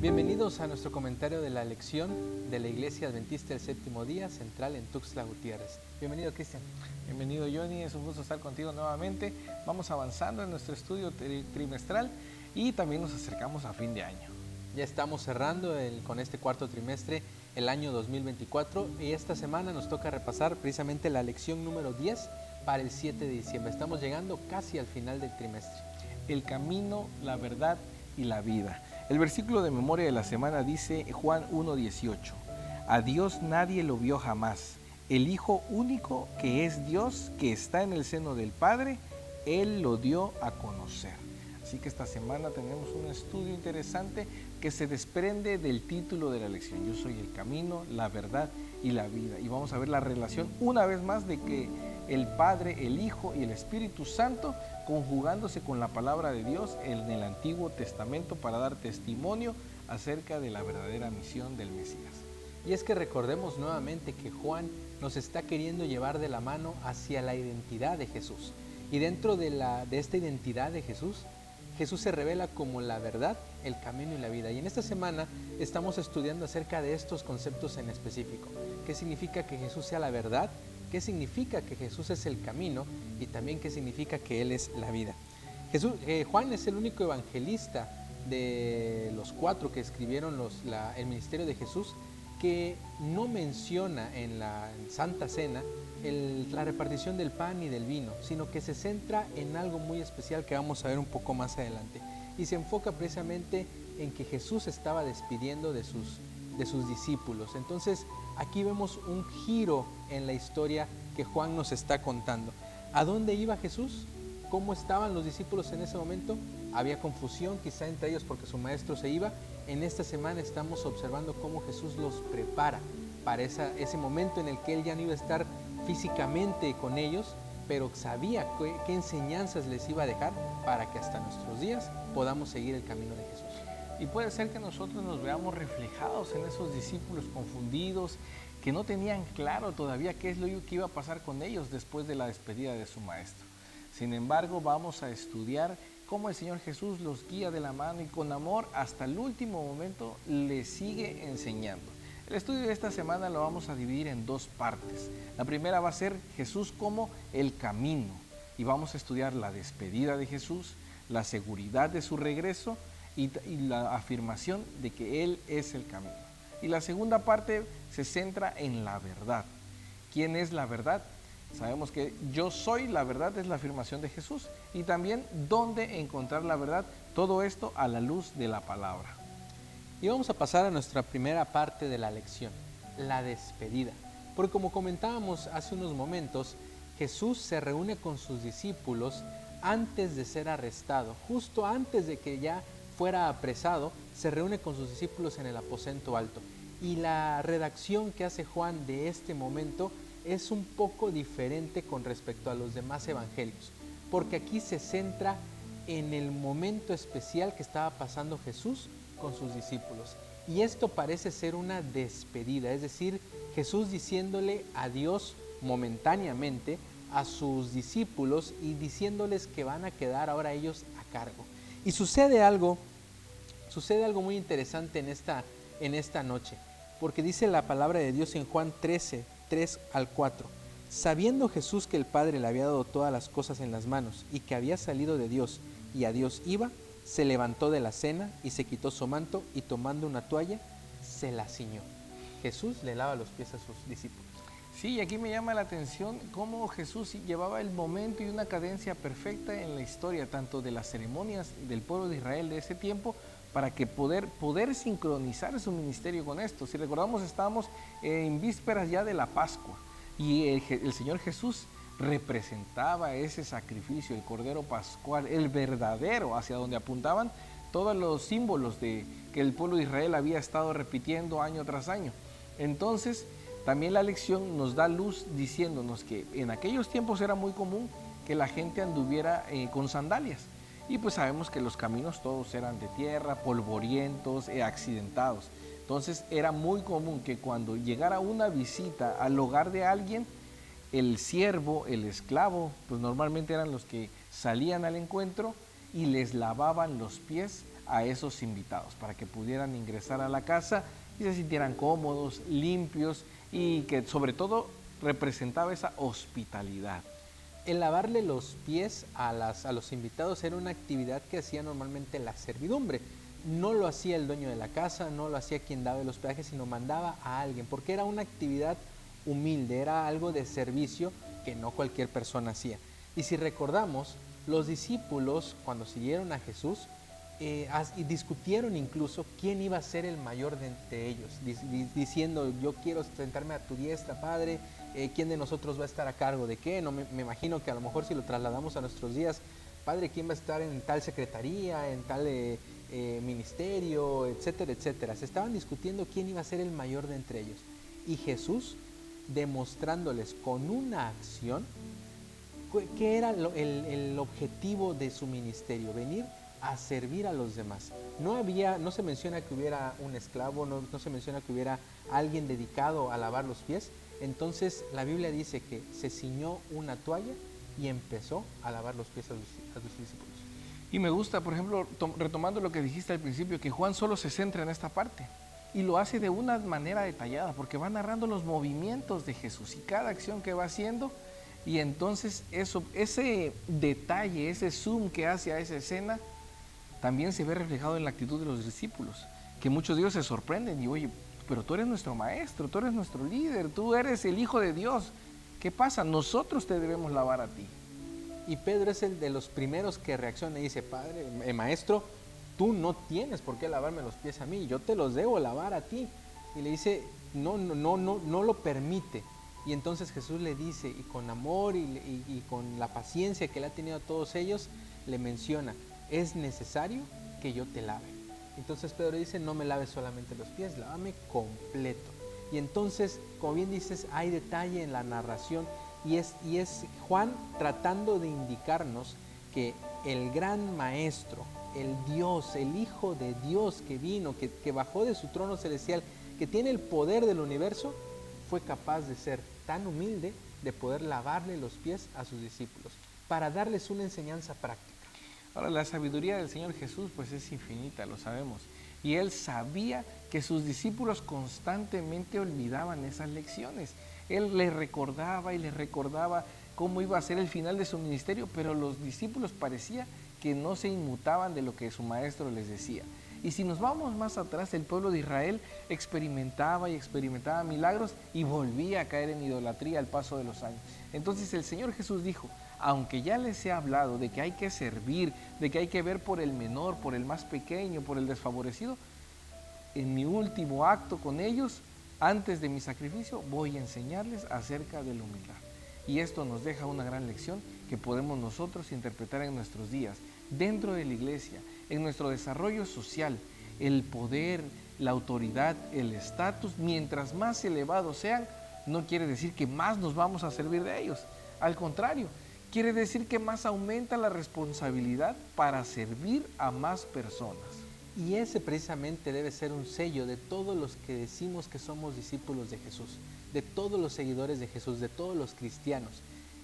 Bienvenidos a nuestro comentario de la lección de la Iglesia Adventista del Séptimo Día Central en Tuxtla Gutiérrez. Bienvenido, Cristian. Bienvenido, Johnny, es un gusto estar contigo nuevamente. Vamos avanzando en nuestro estudio trimestral y también nos acercamos a fin de año. Ya estamos cerrando con este cuarto trimestre el año 2024 y esta semana nos toca repasar precisamente la lección número 10 para el 7 de diciembre. Estamos llegando casi al final del trimestre. El camino, la verdad y la vida. El versículo de memoria de la semana dice Juan 1:18. A Dios nadie lo vio jamás. El Hijo único que es Dios, que está en el seno del Padre, Él lo dio a conocer. Así que esta semana tenemos un estudio interesante que se desprende del título de la lección. Yo soy el camino, la verdad y la vida. Y vamos a ver la relación una vez más de que el Padre, el Hijo y el Espíritu Santo conjugándose con la palabra de Dios en el Antiguo Testamento para dar testimonio acerca de la verdadera misión del Mesías. Y es que recordemos nuevamente que Juan nos está queriendo llevar de la mano hacia la identidad de Jesús. Y dentro de esta identidad de Jesús, Jesús se revela como la verdad, el camino y la vida. Y en esta semana estamos estudiando acerca de estos conceptos en específico. ¿Qué significa que Jesús sea la verdad? ¿Qué significa que Jesús es el camino? Y también qué significa que Él es la vida. Juan es el único evangelista de los 4 que escribieron el ministerio de Jesús que no menciona en la Santa Cena la repartición del pan y del vino, sino que se centra en algo muy especial que vamos a ver un poco más adelante. Y se enfoca precisamente en que Jesús estaba despidiendo de sus discípulos. Entonces, aquí vemos un giro en la historia que Juan nos está contando. ¿A dónde iba Jesús? ¿Cómo estaban los discípulos en ese momento? Había confusión quizá entre ellos porque su maestro se iba. En esta semana estamos observando cómo Jesús los prepara para ese momento en el que Él ya no iba a estar físicamente con ellos, pero sabía qué enseñanzas les iba a dejar para que hasta nuestros días podamos seguir el camino de Jesús. Y puede ser que nosotros nos veamos reflejados en esos discípulos confundidos, que no tenían claro todavía qué es lo que iba a pasar con ellos después de la despedida de su maestro. Sin embargo, vamos a estudiar cómo el Señor Jesús los guía de la mano y con amor hasta el último momento les sigue enseñando. El estudio de esta semana lo vamos a dividir en 2 partes. La primera va a ser Jesús como el camino y vamos a estudiar la despedida de Jesús, la seguridad de su regreso y la afirmación de que Él es el camino. Y la segunda parte se centra en la verdad. ¿Quién es la verdad? Sabemos que yo soy la verdad, es la afirmación de Jesús. Y también dónde encontrar la verdad, todo esto a la luz de la palabra. Y vamos a pasar a nuestra primera parte de la lección, la despedida. Porque como comentábamos hace unos momentos, Jesús se reúne con sus discípulos antes de ser arrestado, justo antes de que ya fuera apresado, se reúne con sus discípulos en el aposento alto. Y la redacción que hace Juan de este momento es un poco diferente con respecto a los demás evangelios, porque aquí se centra en el momento especial que estaba pasando Jesús con sus discípulos. Y esto parece ser una despedida, es decir, Jesús diciéndole adiós momentáneamente a sus discípulos y diciéndoles que van a quedar ahora ellos a cargo. Y sucede algo muy interesante en esta noche, porque dice la palabra de Dios en Juan 13, 3 al 4. Sabiendo Jesús que el Padre le había dado todas las cosas en las manos y que había salido de Dios y a Dios iba, se levantó de la cena y se quitó su manto y tomando una toalla, se la ciñó. Jesús le lava los pies a sus discípulos. Sí, y aquí me llama la atención cómo Jesús llevaba el momento y una cadencia perfecta en la historia, tanto de las ceremonias del pueblo de Israel de ese tiempo, para que poder sincronizar su ministerio con esto. Si recordamos, estábamos en vísperas ya de la Pascua y el Señor Jesús representaba ese sacrificio, el Cordero Pascual, el verdadero, hacia donde apuntaban todos los símbolos que el pueblo de Israel había estado repitiendo año tras año. Entonces, también la lección nos da luz diciéndonos que en aquellos tiempos era muy común que la gente anduviera con sandalias. Y pues sabemos que los caminos todos eran de tierra, polvorientos, accidentados. Entonces era muy común que cuando llegara una visita al hogar de alguien, el siervo, el esclavo, pues normalmente eran los que salían al encuentro y les lavaban los pies a esos invitados para que pudieran ingresar a la casa y se sintieran cómodos, limpios y que sobre todo representaba esa hospitalidad. El lavarle los pies a los invitados era una actividad que hacía normalmente la servidumbre. No lo hacía el dueño de la casa, no lo hacía quien daba el hospedaje, sino mandaba a alguien, porque era una actividad humilde, era algo de servicio que no cualquier persona hacía. Y si recordamos, los discípulos, cuando siguieron a Jesús, y discutieron incluso quién iba a ser el mayor de ellos, diciendo: yo quiero sentarme a tu diestra, Padre, quién de nosotros va a estar a cargo de qué. No, me imagino que a lo mejor si lo trasladamos a nuestros días: Padre, quién va a estar en tal secretaría, en tal ministerio, etcétera, etcétera. Se estaban discutiendo quién iba a ser el mayor de entre ellos, y Jesús, demostrándoles con una acción qué era el objetivo de su ministerio: venir a servir a los demás. No se menciona que hubiera un esclavo, no se menciona que hubiera alguien dedicado a lavar los pies. Entonces la Biblia dice que se ciñó una toalla y empezó a lavar los pies a sus discípulos. Y me gusta, por ejemplo, retomando lo que dijiste al principio, que Juan solo se centra en esta parte y lo hace de una manera detallada, porque va narrando los movimientos de Jesús y cada acción que va haciendo, y entonces ese detalle, ese zoom que hace a esa escena, también se ve reflejado en la actitud de los discípulos, que muchos de ellos se sorprenden y: oye, pero tú eres nuestro maestro, tú eres nuestro líder, tú eres el Hijo de Dios, ¿qué pasa? Nosotros te debemos lavar a ti. Y Pedro es el de los primeros que reacciona y dice: Padre, maestro, tú no tienes por qué lavarme los pies a mí, yo te los debo lavar a ti. Y le dice: no lo permite. Y entonces Jesús le dice, y con amor y con la paciencia que le ha tenido a todos ellos, le menciona: es necesario que yo te lave. Entonces Pedro dice: no me laves solamente los pies, lávame completo. Y entonces, como bien dices, hay detalle en la narración, y es Juan tratando de indicarnos que el gran maestro, el Dios, el Hijo de Dios que vino, que bajó de su trono celestial, que tiene el poder del universo, fue capaz de ser tan humilde de poder lavarle los pies a sus discípulos para darles una enseñanza práctica. Ahora, la sabiduría del Señor Jesús pues es infinita, lo sabemos. Y Él sabía que sus discípulos constantemente olvidaban esas lecciones. Él les recordaba y les recordaba cómo iba a ser el final de su ministerio, pero los discípulos parecía que no se inmutaban de lo que su maestro les decía. Y si nos vamos más atrás, el pueblo de Israel experimentaba y experimentaba milagros y volvía a caer en idolatría al paso de los años. Entonces el Señor Jesús dijo: aunque ya les he hablado de que hay que servir, de que hay que ver por el menor, por el más pequeño, por el desfavorecido, en mi último acto con ellos, antes de mi sacrificio, voy a enseñarles acerca de la humildad. Y esto nos deja una gran lección que podemos nosotros interpretar en nuestros días, dentro de la iglesia, en nuestro desarrollo social. El poder, la autoridad, el estatus, mientras más elevados sean, no quiere decir que más nos vamos a servir de ellos. Al contrario, quiere decir que más aumenta la responsabilidad para servir a más personas. Y ese precisamente debe ser un sello de todos los que decimos que somos discípulos de Jesús, de todos los seguidores de Jesús, de todos los cristianos.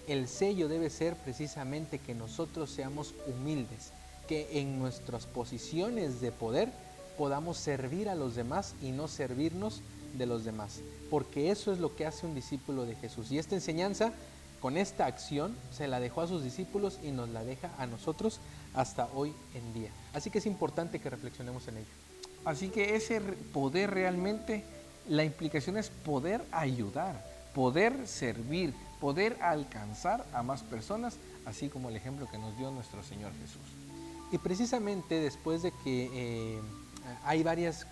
El sello debe ser precisamente que nosotros seamos humildes, que en nuestras posiciones de poder podamos servir a los demás y no servirnos de los demás, porque eso es lo que hace un discípulo de Jesús. Y esta enseñanza, con esta acción, se la dejó a sus discípulos y nos la deja a nosotros hasta hoy en día. Así que es importante que reflexionemos en ello. Así que ese poder realmente, la implicación es poder ayudar, poder servir, poder alcanzar a más personas, así como el ejemplo que nos dio nuestro Señor Jesús. Y precisamente después de que hay varias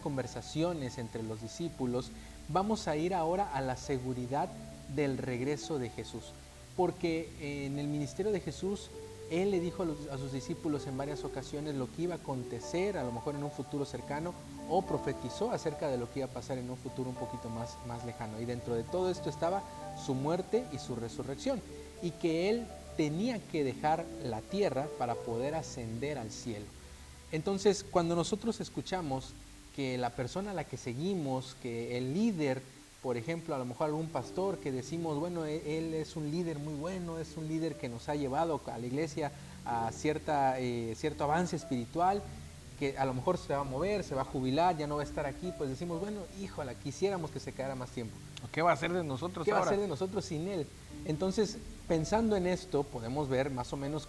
conversaciones entre los discípulos, vamos a ir ahora a la seguridad del regreso de Jesús, porque en el ministerio de Jesús, Él le dijo a sus discípulos en varias ocasiones lo que iba a acontecer, a lo mejor en un futuro cercano, o profetizó acerca de lo que iba a pasar en un futuro un poquito más lejano. Y dentro de todo esto estaba su muerte y su resurrección, y que Él tenía que dejar la tierra para poder ascender al cielo. Entonces, cuando nosotros escuchamos que la persona a la que seguimos, que el líder, por ejemplo, a lo mejor algún pastor que decimos, bueno, él es un líder muy bueno, es un líder que nos ha llevado a la iglesia a cierto avance espiritual, que a lo mejor se va a mover, se va a jubilar, ya no va a estar aquí, pues decimos, bueno, híjola, quisiéramos que se quedara más tiempo. ¿Qué va a hacer de nosotros ¿Qué ahora? va a hacer de nosotros sin él? Entonces, pensando en esto, podemos ver más o menos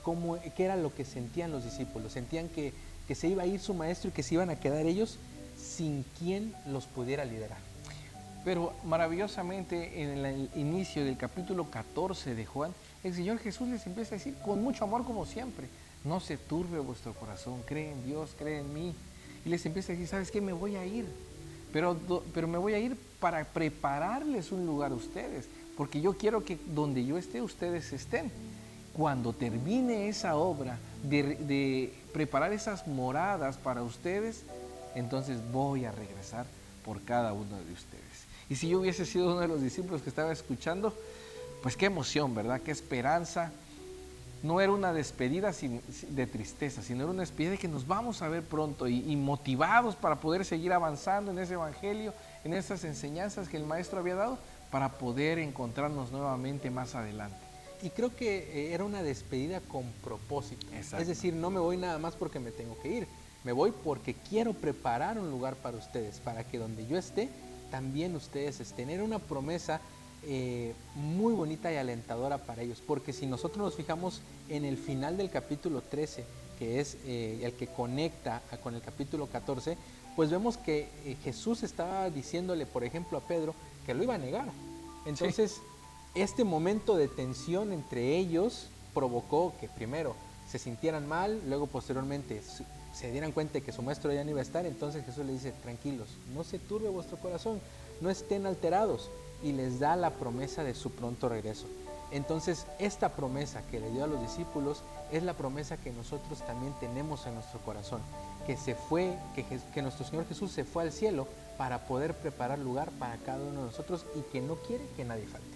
qué era lo que sentían los discípulos. Sentían que se iba a ir su maestro y que se iban a quedar ellos sin quien los pudiera liderar. Pero maravillosamente en el inicio del capítulo 14 de Juan, el Señor Jesús les empieza a decir con mucho amor como siempre, no se turbe vuestro corazón, cree en Dios, cree en mí. Y les empieza a decir, ¿sabes qué? Me voy a ir, pero me voy a ir para prepararles un lugar a ustedes, porque yo quiero que donde yo esté, ustedes estén. Cuando termine esa obra de preparar esas moradas para ustedes, entonces voy a regresar por cada uno de ustedes. Y si yo hubiese sido uno de los discípulos que estaba escuchando, pues qué emoción, ¿verdad? Qué esperanza. No era una despedida de tristeza, sino era una despedida de que nos vamos a ver pronto y motivados para poder seguir avanzando en ese evangelio, en esas enseñanzas que el maestro había dado, para poder encontrarnos nuevamente más adelante. Y creo que era una despedida con propósito. Exacto. Es decir, no me voy nada más porque me tengo que ir, me voy porque quiero preparar un lugar para ustedes, para que donde yo esté, también ustedes estén. Era una promesa muy bonita y alentadora para ellos, porque si nosotros nos fijamos en el final del capítulo 13, que es el que conecta con el capítulo 14, pues vemos que Jesús estaba diciéndole, por ejemplo, a Pedro que lo iba a negar. Entonces, sí, este momento de tensión entre ellos provocó que primero se sintieran mal, luego posteriormente se dieran cuenta de que su maestro ya no iba a estar. Entonces Jesús les dice, tranquilos, no se turbe vuestro corazón, no estén alterados, y les da la promesa de su pronto regreso. Entonces, esta promesa que le dio a los discípulos es la promesa que nosotros también tenemos en nuestro corazón, que nuestro Señor Jesús se fue al cielo para poder preparar lugar para cada uno de nosotros y que no quiere que nadie falte.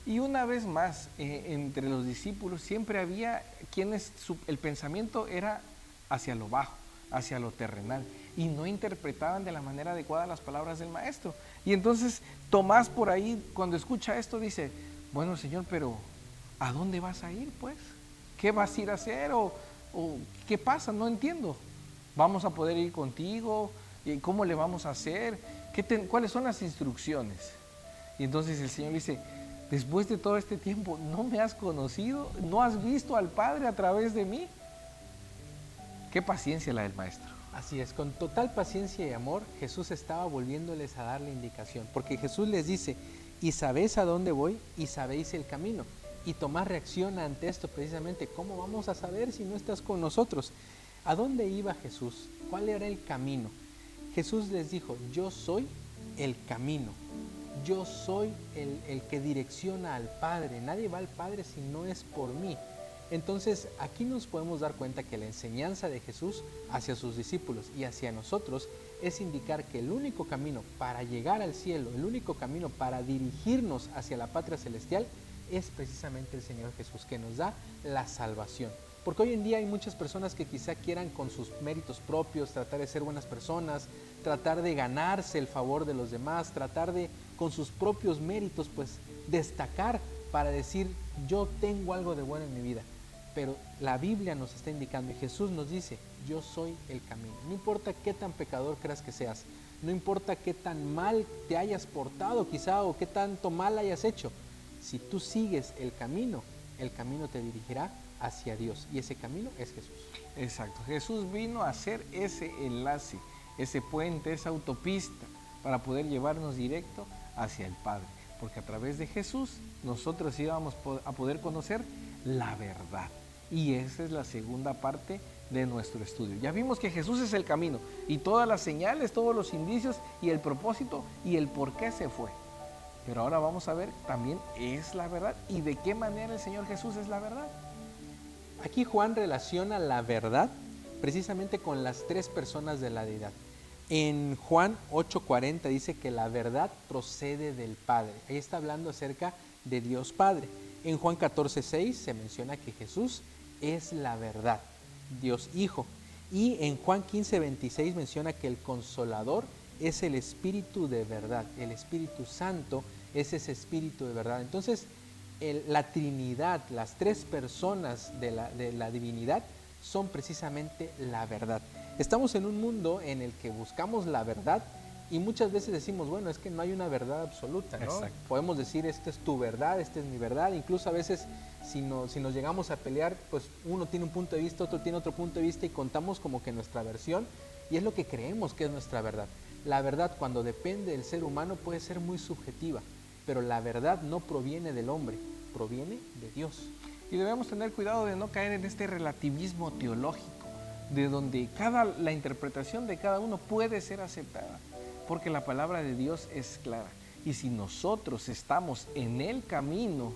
Y una vez más, entre los discípulos siempre había quienes el pensamiento era hacia lo bajo, hacia lo terrenal, y no interpretaban de la manera adecuada las palabras del maestro. Y entonces Tomás por ahí, cuando escucha esto, dice, bueno, Señor, pero ¿a dónde vas a ir, pues? ¿Qué vas a ir a hacer? ¿O qué pasa? No entiendo. ¿Vamos a poder ir contigo? ¿Cómo le vamos a hacer? ¿Cuáles son las instrucciones? Y entonces el Señor dice, después de todo este tiempo, ¿no me has conocido? ¿No has visto al Padre a través de mí? Qué paciencia la del maestro. Así es, con total paciencia y amor, Jesús estaba volviéndoles a dar la indicación, porque Jesús les dice, y sabéis a dónde voy y sabéis el camino. Y Tomás reacciona ante esto precisamente, ¿cómo vamos a saber si no estás con nosotros? ¿A dónde iba Jesús? ¿Cuál era el camino? Jesús les dijo, yo soy el camino, yo soy el que direcciona al Padre, nadie va al Padre si no es por mí. Entonces, aquí nos podemos dar cuenta que la enseñanza de Jesús hacia sus discípulos y hacia nosotros es indicar que el único camino para llegar al cielo, el único camino para dirigirnos hacia la patria celestial es precisamente el Señor Jesús, que nos da la salvación. Porque hoy en día hay muchas personas que quizá quieran con sus méritos propios tratar de ser buenas personas, tratar de ganarse el favor de los demás, tratar de con sus propios méritos pues destacar para decir yo tengo algo de bueno en mi vida. Pero la Biblia nos está indicando y Jesús nos dice, yo soy el camino. No importa qué tan pecador creas que seas, no importa qué tan mal te hayas portado quizá o qué tanto mal hayas hecho. Si tú sigues el camino te dirigirá hacia Dios y ese camino es Jesús. Exacto, Jesús vino a hacer ese enlace, ese puente, esa autopista para poder llevarnos directo hacia el Padre. Porque a través de Jesús nosotros íbamos a poder conocer la verdad. Y esa es la segunda parte de nuestro estudio. Ya vimos que Jesús es el camino y todas las señales, todos los indicios y el propósito y el por qué se fue. Pero ahora vamos a ver también es la verdad y de qué manera el Señor Jesús es la verdad. Aquí Juan relaciona la verdad precisamente con las tres personas de la deidad. En Juan 8:40 dice que la verdad procede del Padre. Ahí está hablando acerca de Dios Padre. En Juan 14:6 se menciona que Jesús es la verdad, Dios Hijo. Y en Juan 15:26 menciona que el Consolador es el Espíritu de verdad, el Espíritu Santo es ese Espíritu de verdad. Entonces, la Trinidad, las tres personas de la divinidad son precisamente la verdad. Estamos en un mundo en el que buscamos la verdad y muchas veces decimos, bueno, es que no hay una verdad absoluta, ¿no? Exacto. Podemos decir, esta es tu verdad, esta es mi verdad. Incluso a veces, si nos llegamos a pelear, pues uno tiene un punto de vista, otro tiene otro punto de vista y contamos como que nuestra versión, y es lo que creemos que es nuestra verdad. La verdad, cuando depende del ser humano, puede ser muy subjetiva, pero la verdad no proviene del hombre, proviene de Dios. Y debemos tener cuidado de no caer en este relativismo teológico, de donde la interpretación de cada uno puede ser aceptada, porque la palabra de Dios es clara. Y si nosotros estamos en el camino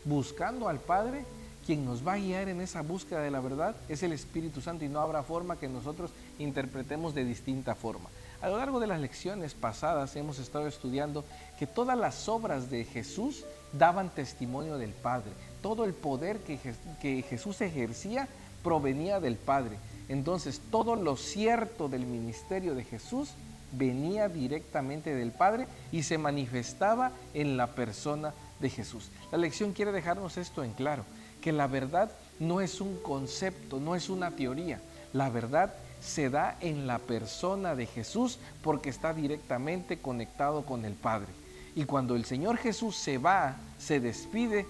buscando al Padre, quien nos va a guiar en esa búsqueda de la verdad es el Espíritu Santo, y no habrá forma que nosotros interpretemos de distinta forma. A lo largo de las lecciones pasadas hemos estado estudiando que todas las obras de Jesús daban testimonio del Padre. Todo el poder que Jesús ejercía provenía del Padre. Entonces, todo lo cierto del ministerio de Jesús venía directamente del Padre y se manifestaba en la persona de Jesús. La lección quiere dejarnos esto en claro, que la verdad no es un concepto, no es una teoría. La verdad se da en la persona de Jesús porque está directamente conectado con el Padre. Y cuando el Señor Jesús se va, se despide,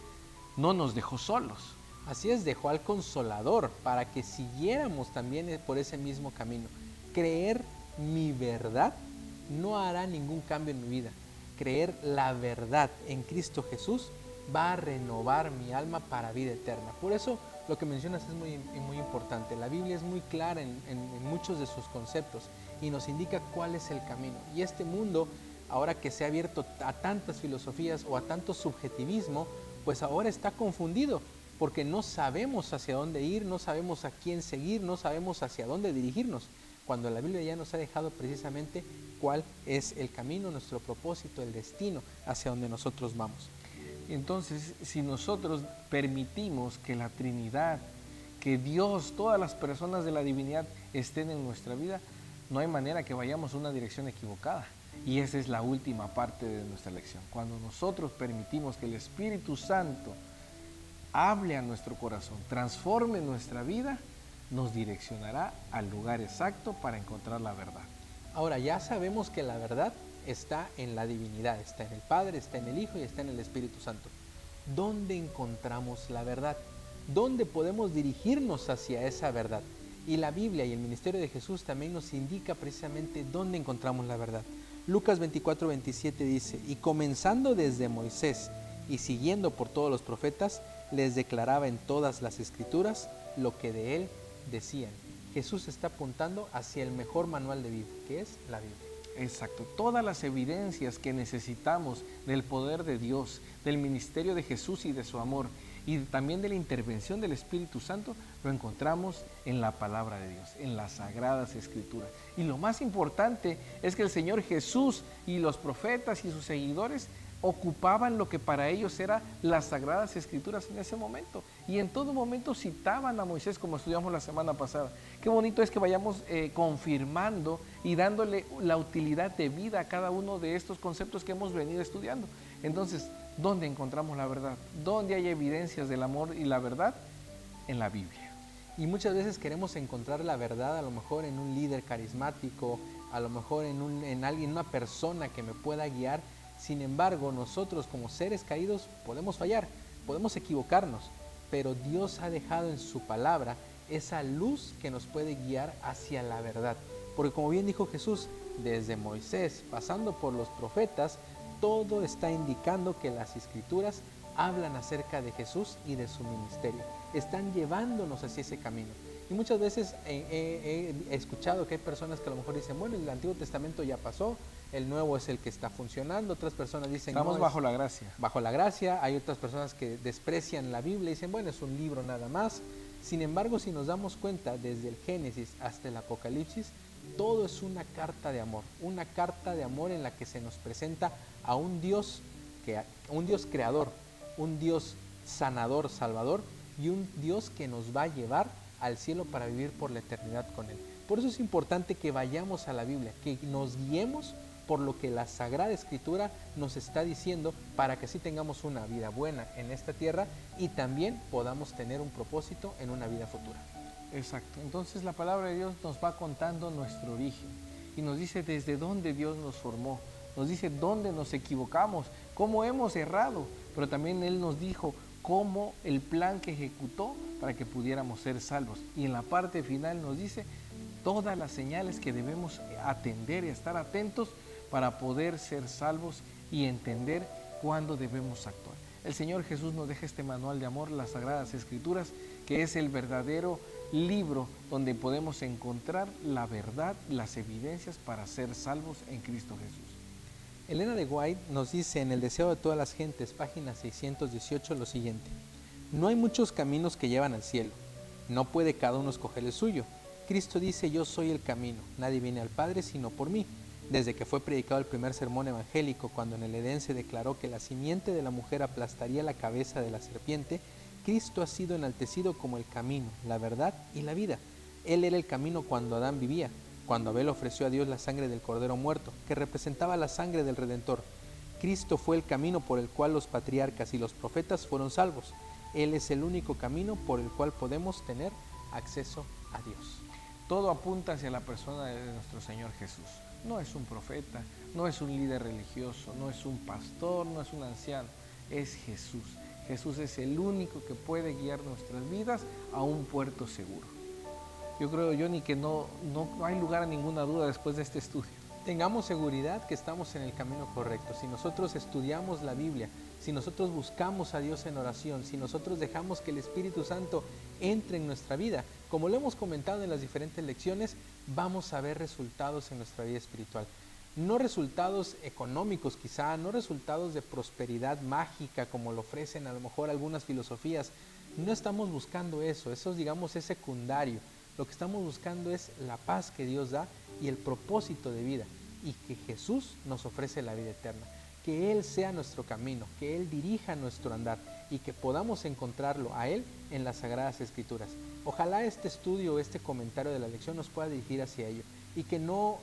no nos dejó solos. Así es, dejó al Consolador para que siguiéramos también por ese mismo camino. Creer mi verdad no hará ningún cambio en mi vida. Creer la verdad en Cristo Jesús va a renovar mi alma para vida eterna. Por eso lo que mencionas es muy importante. La Biblia es muy clara en muchos de sus conceptos y nos indica cuál es el camino. Y este mundo, ahora que se ha abierto a tantas filosofías o a tanto subjetivismo, pues ahora está confundido, porque no sabemos hacia dónde ir, no sabemos a quién seguir, no sabemos hacia dónde dirigirnos, cuando la Biblia ya nos ha dejado precisamente cuál es el camino, nuestro propósito, el destino hacia donde nosotros vamos. Entonces, si nosotros permitimos que la Trinidad, que Dios, todas las personas de la divinidad estén en nuestra vida, no hay manera que vayamos a una dirección equivocada. Y esa es la última parte de nuestra lección. Cuando nosotros permitimos que el Espíritu Santo hable a nuestro corazón, transforme nuestra vida, nos direccionará al lugar exacto para encontrar la verdad. Ahora, ya sabemos que la verdad está en la divinidad, está en el Padre, está en el Hijo y está en el Espíritu Santo. ¿Dónde encontramos la verdad? ¿Dónde podemos dirigirnos hacia esa verdad? Y la Biblia y el ministerio de Jesús también nos indica precisamente dónde encontramos la verdad. Lucas 24:27 dice, y comenzando desde Moisés y siguiendo por todos los profetas, les declaraba en todas las escrituras lo que de él decían. Jesús está apuntando hacia el mejor manual de vida, que es la Biblia. Exacto, todas las evidencias que necesitamos del poder de Dios, del ministerio de Jesús y de su amor, y también de la intervención del Espíritu Santo, lo encontramos en la palabra de Dios, en las sagradas escrituras. Y lo más importante es que el Señor Jesús y los profetas y sus seguidores ocupaban lo que para ellos eran las sagradas escrituras en ese momento, y en todo momento citaban a Moisés, como estudiamos la semana pasada. Qué bonito es que vayamos confirmando y dándole la utilidad de vida a cada uno de estos conceptos que hemos venido estudiando. Entonces, ¿dónde encontramos la verdad? ¿Dónde hay evidencias del amor y la verdad? En la Biblia. Y muchas veces queremos encontrar la verdad a lo mejor en un líder carismático, a lo mejor en alguien, una persona que me pueda guiar. Sin embargo, nosotros como seres caídos podemos fallar, podemos equivocarnos, pero Dios ha dejado en su palabra esa luz que nos puede guiar hacia la verdad. Porque como bien dijo Jesús, desde Moisés, pasando por los profetas, todo está indicando que las escrituras hablan acerca de Jesús y de su ministerio. Están llevándonos hacia ese camino. Y muchas veces he escuchado que hay personas que a lo mejor dicen, bueno, el Antiguo Testamento ya pasó, el Nuevo es el que está funcionando. Otras personas dicen, estamos bajo la gracia. Bajo la gracia. Hay otras personas que desprecian la Biblia y dicen, bueno, es un libro nada más. Sin embargo, si nos damos cuenta, desde el Génesis hasta el Apocalipsis, todo es una carta de amor en la que se nos presenta a un Dios creador, un Dios sanador, salvador, y un Dios que nos va a llevar al cielo para vivir por la eternidad con Él. Por eso es importante que vayamos a la Biblia, que nos guiemos por lo que la Sagrada Escritura nos está diciendo, para que así tengamos una vida buena en esta tierra y también podamos tener un propósito en una vida futura. Exacto. Entonces la palabra de Dios nos va contando nuestro origen y nos dice desde dónde Dios nos formó, nos dice dónde nos equivocamos, cómo hemos errado, pero también Él nos dijo cómo el plan que ejecutó para que pudiéramos ser salvos. Y en la parte final nos dice todas las señales que debemos atender y estar atentos para poder ser salvos y entender cuándo debemos actuar. El Señor Jesús nos deja este manual de amor, las Sagradas Escrituras, que es el verdadero libro donde podemos encontrar la verdad, las evidencias para ser salvos en Cristo Jesús. Elena de White nos dice en El deseo de todas las gentes, página 618, lo siguiente: no hay muchos caminos que llevan al cielo, no puede cada uno escoger el suyo. Cristo dice: yo soy el camino, nadie viene al Padre sino por mí. Desde que fue predicado el primer sermón evangélico, cuando en el Edén se declaró que la simiente de la mujer aplastaría la cabeza de la serpiente, Cristo ha sido enaltecido como el camino, la verdad y la vida. Él era el camino cuando Adán vivía, cuando Abel ofreció a Dios la sangre del cordero muerto, que representaba la sangre del Redentor. Cristo fue el camino por el cual los patriarcas y los profetas fueron salvos. Él es el único camino por el cual podemos tener acceso a Dios. Todo apunta hacia la persona de nuestro Señor Jesús. No es un profeta, no es un líder religioso, no es un pastor, no es un anciano, es Jesús. Jesús es el único que puede guiar nuestras vidas a un puerto seguro. Yo creo, Johnny, que no hay lugar a ninguna duda después de este estudio. Tengamos seguridad que estamos en el camino correcto. Si nosotros estudiamos la Biblia, si nosotros buscamos a Dios en oración, si nosotros dejamos que el Espíritu Santo entre en nuestra vida, como lo hemos comentado en las diferentes lecciones, vamos a ver resultados en nuestra vida espiritual. No resultados económicos quizá, no resultados de prosperidad mágica como lo ofrecen a lo mejor algunas filosofías. No estamos buscando eso, digamos es secundario. Lo que estamos buscando es la paz que Dios da y el propósito de vida, y que Jesús nos ofrece la vida eterna, que Él sea nuestro camino, que Él dirija nuestro andar y que podamos encontrarlo a Él en las Sagradas Escrituras. Ojalá este estudio, este comentario de la lección nos pueda dirigir hacia ello y que no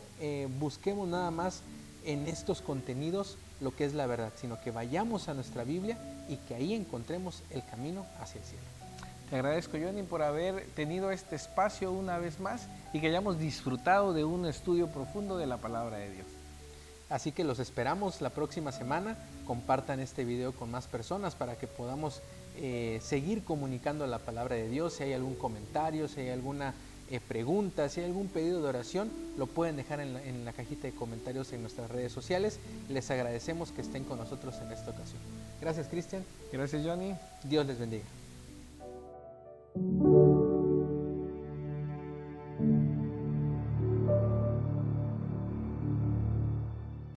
busquemos nada más en estos contenidos lo que es la verdad, sino que vayamos a nuestra Biblia y que ahí encontremos el camino hacia el cielo. Te agradezco, Johnny, por haber tenido este espacio una vez más y que hayamos disfrutado de un estudio profundo de la palabra de Dios. Así que los esperamos la próxima semana. Compartan este video con más personas para que podamos seguir comunicando la palabra de Dios. Si hay algún comentario, si hay alguna pregunta, si hay algún pedido de oración, lo pueden dejar en la cajita de comentarios en nuestras redes sociales. Les agradecemos que estén con nosotros en esta ocasión. Gracias, Cristian. Gracias, Johnny. Dios les bendiga.